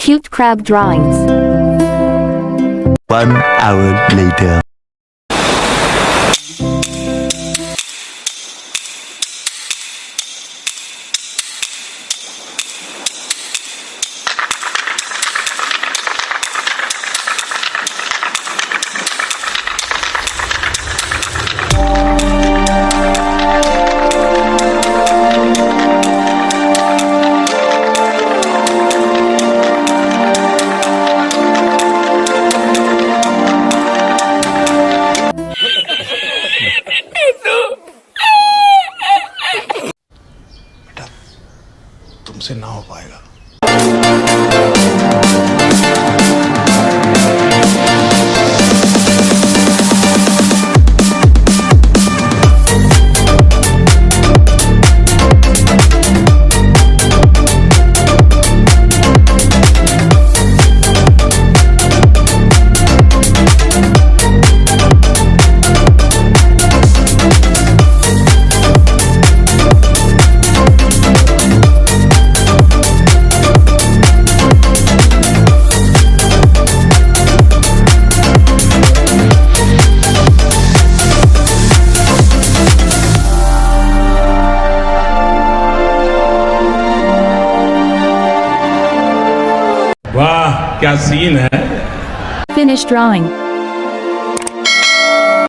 Cute crab drawings. 1 hour later. तुमसे ना हो पाएगा। वाह क्या सीन है। Finished drawing.